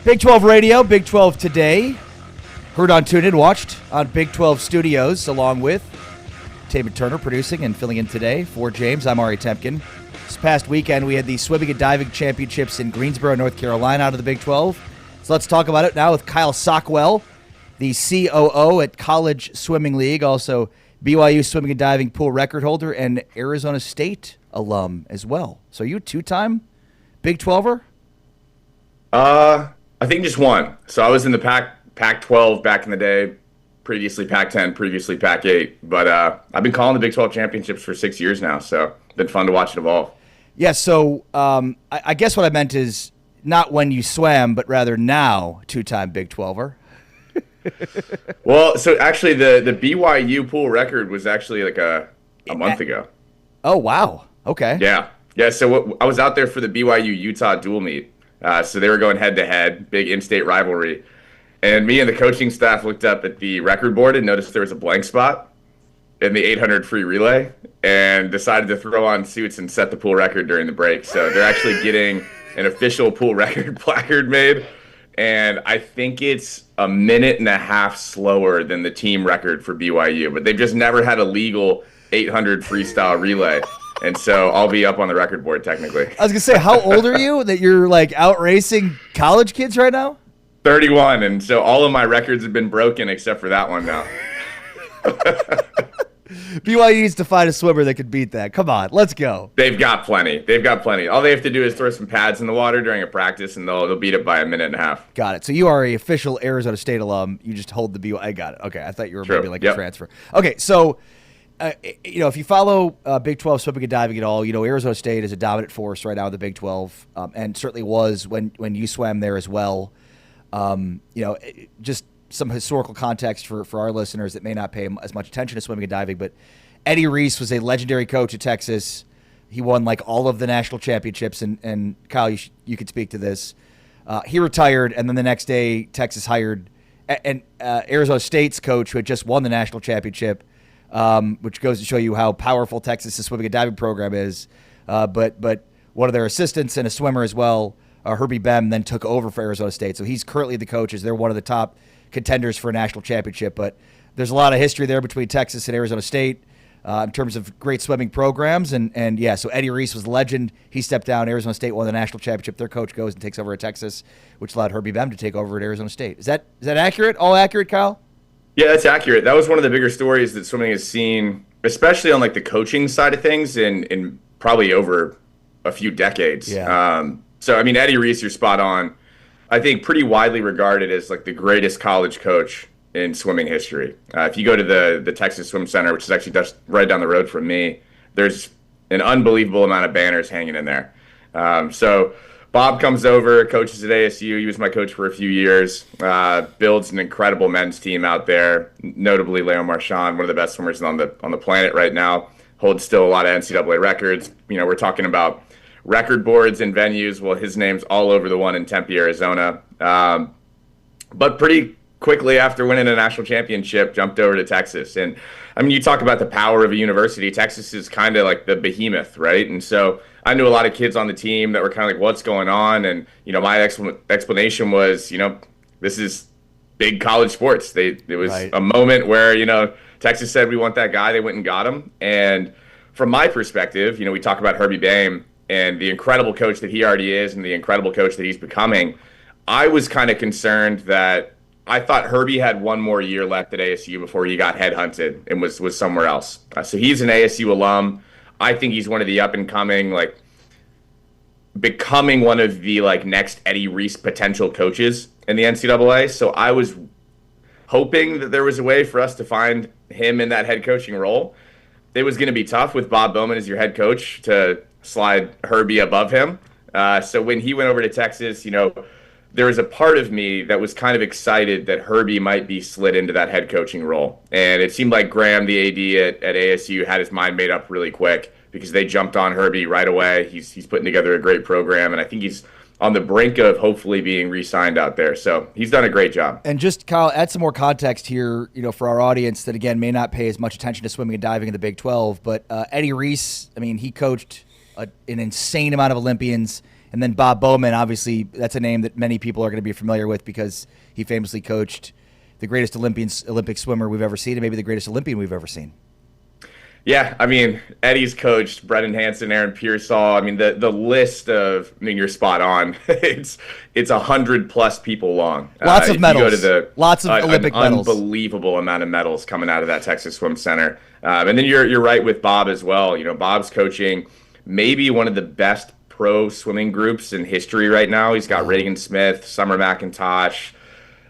Big 12 Radio, Big 12 Today. Heard on TuneIn, watched on Big 12 Studios, along with David Turner producing and filling in today for James. I'm Ari Temkin. This past weekend, we had the Swimming and Diving Championships in Greensboro, North Carolina, out of the Big 12. So let's talk about it now with Kyle Sockwell, the COO at College Swimming League, also BYU swimming and diving pool record holder, and Arizona State alum as well. So you a two-time Big 12er? I think just one. So I was in the Pac-12 back in the day, previously Pac-10, previously Pac-8. But I've been calling the Big 12 championships for 6 years now, so it's been fun to watch it evolve. Yeah, so I guess what I meant is not when you swam, but rather now two-time Big 12er. Well, so actually the BYU pool record was actually like a month ago. Oh, wow. Okay. Yeah. So I was out there for the BYU-Utah dual meet. So they were going head-to-head, big in-state rivalry. And me and the coaching staff looked up at the record board and noticed there was a blank spot in the 800 free relay and decided to throw on suits and set the pool record during the break. So they're actually getting an official pool record placard made. And I think it's a minute and a half slower than the team record for BYU. But they've just never had a legal 800 freestyle relay. And so I'll be up on the record board technically. I was going to say, how old are you that you're like out racing college kids right now? 31. And so all of my records have been broken except for that one now. BYU needs to find a swimmer that could beat that. Come on, let's go. They've got plenty. All they have to do is throw some pads in the water during a practice, and they'll beat it by a minute and a half. Got it. So you are a official Arizona State alum. You just hold the BYU. I got it. Okay, I thought you were maybe like a transfer. Okay, so if you follow Big 12 swimming and diving at all, Arizona State is a dominant force right now in the Big 12, and certainly was when you swam there as well. Just some historical context for our listeners that may not pay as much attention to swimming and diving, but Eddie Reese was a legendary coach at Texas. He won like all of the national championships, and Kyle, you could speak to this. He retired, and then the next day, Texas hired and Arizona State's coach who had just won the national championship, which goes to show you how powerful Texas' swimming and diving program is. But one of their assistants and a swimmer as well, Herbie Bem, then took over for Arizona State. So he's currently the coach as they're one of the top contenders for a national championship. But there's a lot of history there between Texas and Arizona State in terms of great swimming programs. And yeah, so Eddie Reese was a legend. He stepped down. Arizona State won the national championship. Their coach goes and takes over at Texas, which allowed Herbie Bem to take over at Arizona State. Is that accurate? All accurate, Kyle? Yeah, that's accurate. That was one of the bigger stories that swimming has seen, especially on like the coaching side of things in probably over a few decades. Yeah. So, I mean, Eddie Reese, you're spot on. I think pretty widely regarded as like the greatest college coach in swimming history. If you go to the Texas Swim Center, which is actually just right down the road from me, there's an unbelievable amount of banners hanging in there. So Bob comes over, coaches at ASU. He was my coach for a few years, builds an incredible men's team out there, notably Leo Marchand, one of the best swimmers on the planet right now, holds still a lot of NCAA records. We're talking about record boards and venues. Well, his name's all over the one in Tempe, Arizona. But pretty quickly after winning a national championship, jumped over to Texas. And I mean, you talk about the power of a university. Texas is kind of like the behemoth, right? And so I knew a lot of kids on the team that were kind of like, what's going on? And, my explanation was, this is big college sports. It was right. A moment where, Texas said, we want that guy. They went and got him. And from my perspective, we talk about Herbie Bame and the incredible coach that he already is and the incredible coach that he's becoming. I was kind of concerned that I thought Herbie had one more year left at ASU before he got headhunted and was somewhere else. So he's an ASU alum. I think he's one of the up-and-coming, becoming one of the, next Eddie Reese potential coaches in the NCAA. So I was hoping that there was a way for us to find him in that head coaching role. It was going to be tough with Bob Bowman as your head coach to slide Herbie above him. So when he went over to Texas, there was a part of me that was kind of excited that Herbie might be slid into that head coaching role. And it seemed like Graham, the AD at ASU, had his mind made up really quick because they jumped on Herbie right away. He's putting together a great program, and I think he's on the brink of hopefully being re-signed out there. So he's done a great job. And just, Kyle, add some more context here, for our audience that, again, may not pay as much attention to swimming and diving in the Big 12. But Eddie Reese, he coached an insane amount of Olympians And then Bob Bowman, obviously, that's a name that many people are going to be familiar with because he famously coached the greatest Olympic swimmer we've ever seen, and maybe the greatest Olympian we've ever seen. Yeah, I mean, Eddie's coached Brendan Hansen, Aaron Pearsall. I mean, the list of, I mean, you're spot on. It's 100+ people long. Lots of medals. Lots of Olympic medals. Unbelievable amount of medals coming out of that Texas Swim Center. And then you're right with Bob as well. You know, Bob's coaching maybe one of the best pro swimming groups in history right now. He's got Reagan Smith, Summer McIntosh,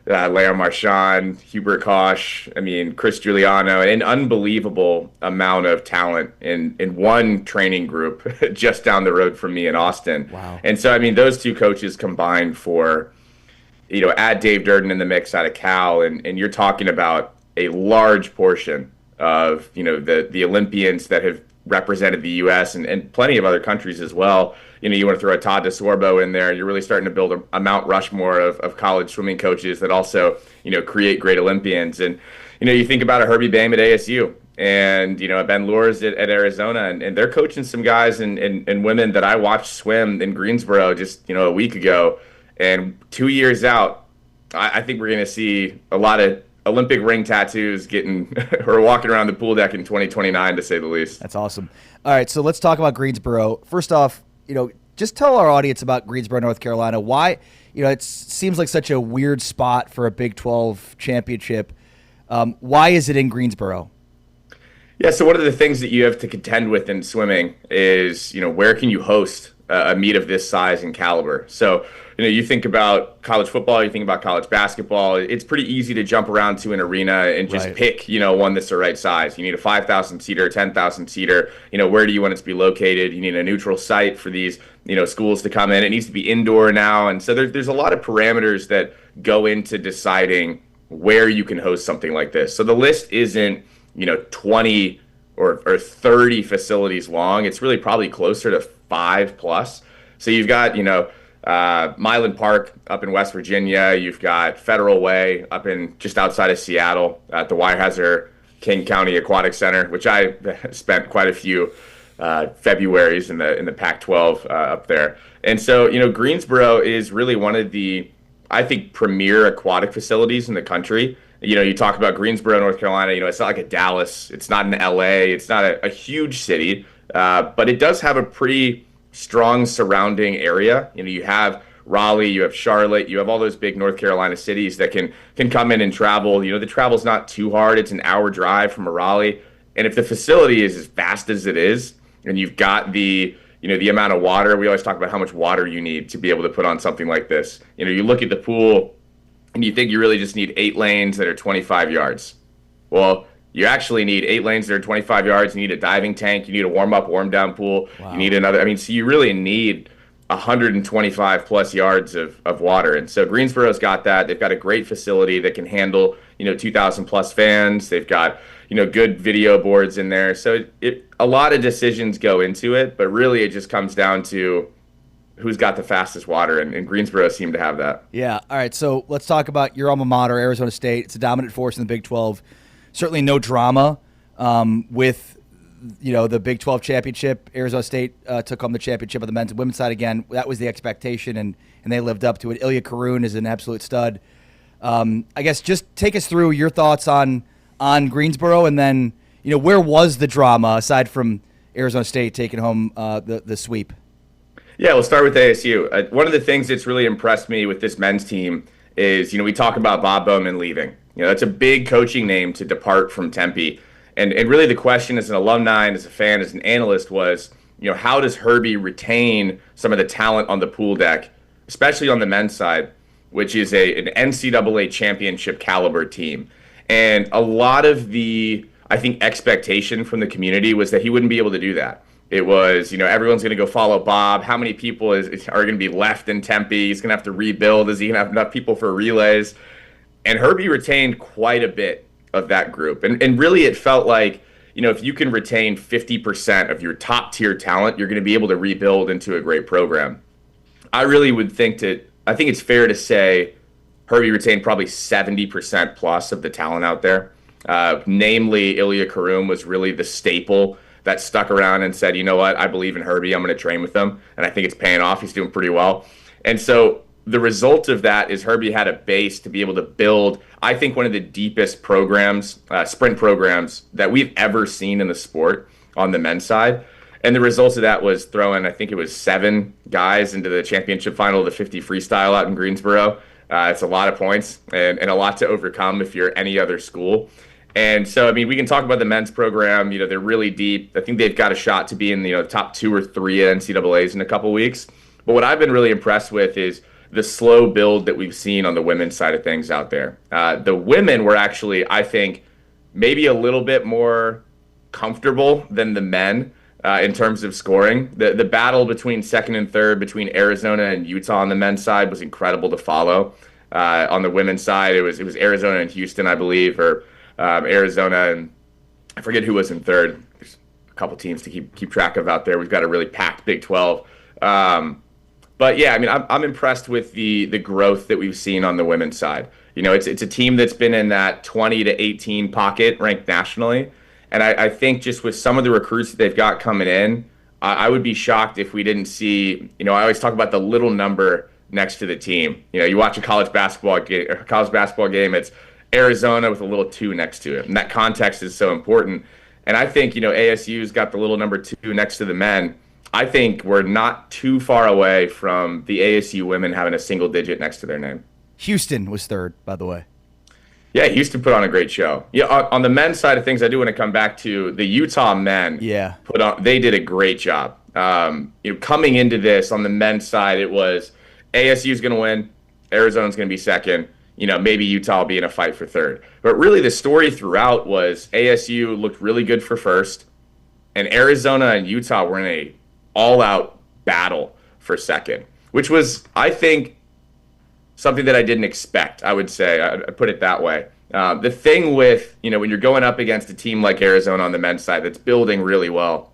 Leo Marchand, Hubert Koch, I mean, Chris Giuliano, an unbelievable amount of talent in one training group just down the road from me in Austin. Wow. And so, I mean, those two coaches combined for, you know, add Dave Durden in the mix out of Cal, and you're talking about a large portion of, you know, the Olympians that have represented the U.S. and plenty of other countries as well. You know, you want to throw a Todd DeSorbo in there. You're really starting to build a Mount Rushmore of college swimming coaches that also, you know, create great Olympians. And, you know, you think about a Herbie Bame at ASU and, you know, a Ben Loers at Arizona, and they're coaching some guys and women that I watched swim in Greensboro just, you know, a week ago. And 2 years out, I think we're going to see a lot of Olympic ring tattoos getting or walking around the pool deck in 2029, to say the least. That's awesome. All right, so let's talk about Greensboro. First off, you know, just tell our audience about Greensboro, North Carolina. Why, you know, it seems like such a weird spot for a Big 12 championship. Why is it in Greensboro? Yeah, so one of the things that you have to contend with in swimming is, you know, where can you host a meet of this size and caliber? So, you know, you think about college football, you think about college basketball. It's pretty easy to jump around to an arena and just pick, you know, one that's the right size. You need a 5,000 seater, 10,000 seater. You know, where do you want it to be located? You need a neutral site for these, you know, schools to come in. It needs to be indoor now. And so there's a lot of parameters that go into deciding where you can host something like this. So the list isn't, you know, 20 or 30 facilities long. It's really probably closer to 5+. So you've got, you know, Milan Park up in West Virginia. You've got Federal Way up in just outside of Seattle at the Weyerhaeuser King County Aquatic Center, which I spent quite a few Februaries in the Pac-12 up there. And so, you know, Greensboro is really one of the, I think, premier aquatic facilities in the country. You know, you talk about Greensboro, North Carolina, you know, it's not like a Dallas, it's not an LA, it's not a huge city, but it does have a pretty strong surrounding area. You know, you have Raleigh, you have Charlotte, you have all those big North Carolina cities that can come in and travel. You know, the travel's not too hard. It's an hour drive from Raleigh. And if the facility is as vast as it is, and you've got the, you know, the amount of water, we always talk about how much water you need to be able to put on something like this. You know, you look at the pool and you think you really just need 8 lanes that are 25 yards. Well, you actually need 8 lanes that are 25 yards. You need a diving tank. You need a warm-up, warm-down pool. Wow. You need another. I mean, so you really need 125+ yards of water. And so Greensboro's got that. They've got a great facility that can handle, you know, 2,000+ fans. They've got, you know, good video boards in there. So a lot of decisions go into it, but really it just comes down to who's got the fastest water, and Greensboro seemed to have that. Yeah. All right. So let's talk about your alma mater, Arizona State. It's a dominant force in the Big 12. Certainly no drama with, you know, the Big 12 championship. Arizona State took home the championship on the men's and women's side again. That was the expectation, and they lived up to it. Ilya Karun is an absolute stud. I guess just take us through your thoughts on Greensboro, and then, you know, where was the drama aside from Arizona State taking home the sweep? Yeah, we'll start with ASU. One of the things that's really impressed me with this men's team is, you know, we talk about Bob Bowman leaving. You know, that's a big coaching name to depart from Tempe. And really the question as an alumni and as a fan, as an analyst was, you know, how does Herbie retain some of the talent on the pool deck, especially on the men's side, which is an NCAA championship caliber team? And a lot of the, I think, expectation from the community was that he wouldn't be able to do that. It was, you know, everyone's going to go follow Bob. How many people are going to be left in Tempe? He's going to have to rebuild. Is he going to have enough people for relays? And Herbie retained quite a bit of that group. And really it felt like, you know, if you can retain 50% of your top tier talent, you're going to be able to rebuild into a great program. I really would think I think it's fair to say Herbie retained probably 70% plus of the talent out there. Namely, Ilya Karun was really the staple that stuck around and said, you know what, I believe in Herbie. I'm going to train with him. And I think it's paying off. He's doing pretty well. And so the result of that is Herbie had a base to be able to build, I think, one of the deepest programs, sprint programs that we've ever seen in the sport on the men's side. And the result of that was throwing, I think it was 7 guys into the championship final of the 50 freestyle out in Greensboro. It's a lot of points and a lot to overcome if you're any other school. And so, I mean, we can talk about the men's program. You know, they're really deep. I think they've got a shot to be in the top 2 or 3 at NCAAs in a couple weeks. But what I've been really impressed with is the slow build that we've seen on the women's side of things out there. The women were actually, I think, maybe a little bit more comfortable than the men in terms of scoring. The battle between second and third between Arizona and Utah on the men's side was incredible to follow. On the women's side, it was Arizona and Houston, I believe, or Arizona and I forget who was in third. There's a couple teams to keep track of out there. We've got a really packed Big 12. But yeah, I mean, I'm impressed with the growth that we've seen on the women's side. You know, it's a team that's been in that 20 to 18 pocket, ranked nationally. And I think just with some of the recruits that they've got coming in, I would be shocked if we didn't see, you know, I always talk about the little number next to the team. You know, you watch a college basketball game, it's Arizona with a little 2 next to it. And that context is so important. And I think, you know, ASU's got the little number 2 next to the men. I think we're not too far away from the ASU women having a single digit next to their name. Houston was third, by the way. Yeah, Houston put on a great show. Yeah, on the men's side of things, I do want to come back to the Utah men. Yeah, they did a great job. You know, coming into this on the men's side, it was ASU's going to win, Arizona's going to be second. You know, maybe Utah will be in a fight for third. But really, the story throughout was ASU looked really good for first, and Arizona and Utah were in a all-out battle for second, which was, I think, something that I didn't expect, I would say. I'd put it that way. The thing with, you know, when you're going up against a team like Arizona on the men's side that's building really well,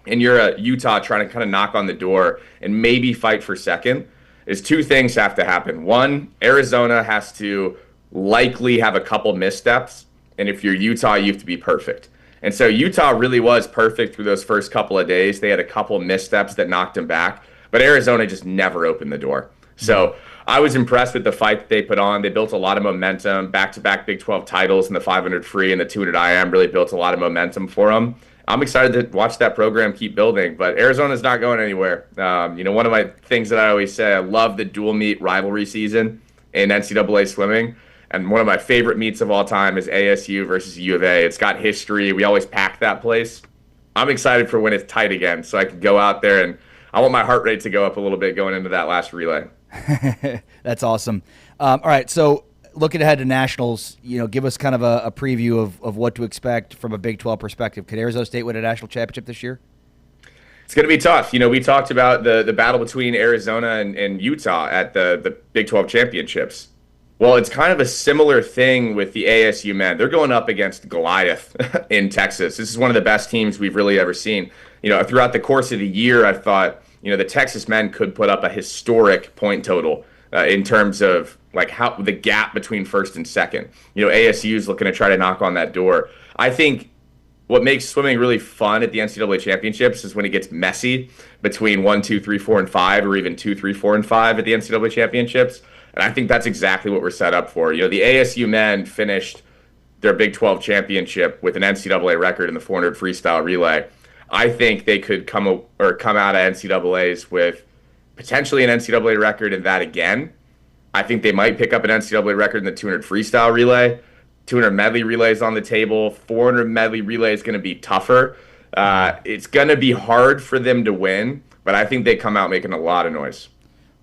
and you're a Utah trying to kind of knock on the door and maybe fight for second, is 2 things have to happen. One, Arizona has to likely have a couple missteps, and if you're Utah, you have to be perfect. And so Utah really was perfect through those first couple of days. They had a couple missteps that knocked them back, but Arizona just never opened the door. So I was impressed with the fight that they put on. They built a lot of momentum, back-to-back Big 12 titles in the 500 free and the 200 IM really built a lot of momentum for them. I'm excited to watch that program keep building, but Arizona's not going anywhere. You know, one of my things that I always say, I love the dual meet rivalry season in NCAA swimming. And one of my favorite meets of all time is ASU versus U of A. It's got history. We always pack that place. I'm excited for when it's tight again so I can go out there, and I want my heart rate to go up a little bit going into that last relay. That's awesome. All right, so looking ahead to nationals, you know, give us kind of a preview of what to expect from a Big 12 perspective. Could Arizona State win a national championship this year? It's going to be tough. You know, we talked about the battle between Arizona and Utah at the Big 12 championships. Well, it's kind of a similar thing with the ASU men. They're going up against Goliath in Texas. This is one of the best teams we've really ever seen. You know, throughout the course of the year, I thought, you know, the Texas men could put up a historic point total in terms of like how the gap between first and second. You know, ASU is looking to try to knock on that door. I think what makes swimming really fun at the NCAA championships is when it gets messy between 1, 2, 3, 4, and 5, or even 2, 3, 4, and 5 at the NCAA championships. And I think that's exactly what we're set up for. You know, the ASU men finished their Big 12 championship with an NCAA record in the 400 freestyle relay. I think they could come out of NCAAs with potentially an NCAA record in that again. I think they might pick up an NCAA record in the 200 freestyle relay. 200 medley relays on the table. 400 medley relay is going to be tougher. It's going to be hard for them to win, but I think they come out making a lot of noise.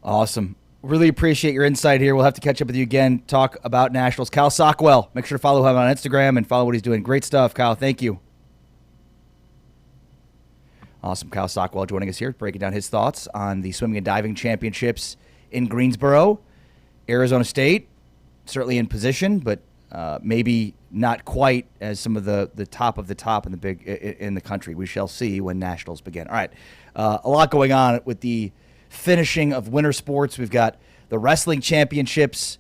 Awesome. Really appreciate your insight here. We'll have to catch up with you again, talk about nationals. Kyle Sockwell, make sure to follow him on Instagram and follow what he's doing. Great stuff, Kyle. Thank you. Awesome. Kyle Sockwell joining us here, breaking down his thoughts on the swimming and diving championships in Greensboro. Arizona State, certainly in position, but maybe not quite as some of the top of the top in the country. We shall see when nationals begin. All right, a lot going on with the finishing of winter sports. We've got the wrestling championships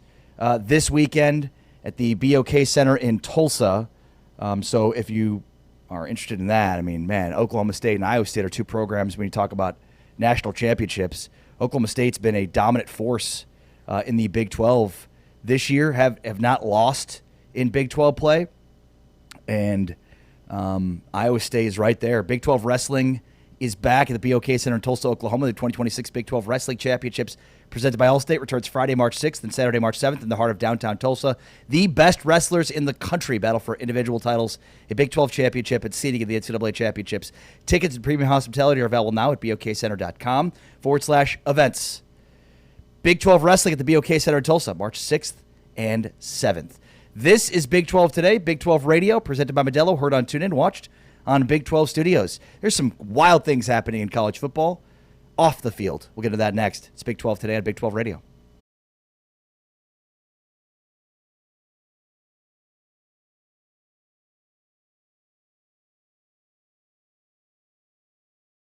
this weekend at the BOK Center in Tulsa. So if you are interested in that, I mean, man, Oklahoma State and Iowa State are two programs when you talk about national championships. Oklahoma State's been a dominant force in the Big 12 this year, have not lost in Big 12 play. And Iowa State is right there. Big 12 wrestling is back at the BOK Center in Tulsa, Oklahoma. The 2026 Big 12 Wrestling Championships presented by Allstate returns Friday, March 6th and Saturday, March 7th in the heart of downtown Tulsa. The best wrestlers in the country battle for individual titles, a Big 12 championship, and seeding in the NCAA championships. Tickets and premium hospitality are available now at bokcenter.com/events. Big 12 Wrestling at the BOK Center in Tulsa, March 6th and 7th. This is Big 12 Today, Big 12 Radio, presented by Modelo, heard on TuneIn, watched on Big 12 Studios. There's some wild things happening in college football off the field. We'll get to that next. It's Big 12 Today on Big 12 Radio.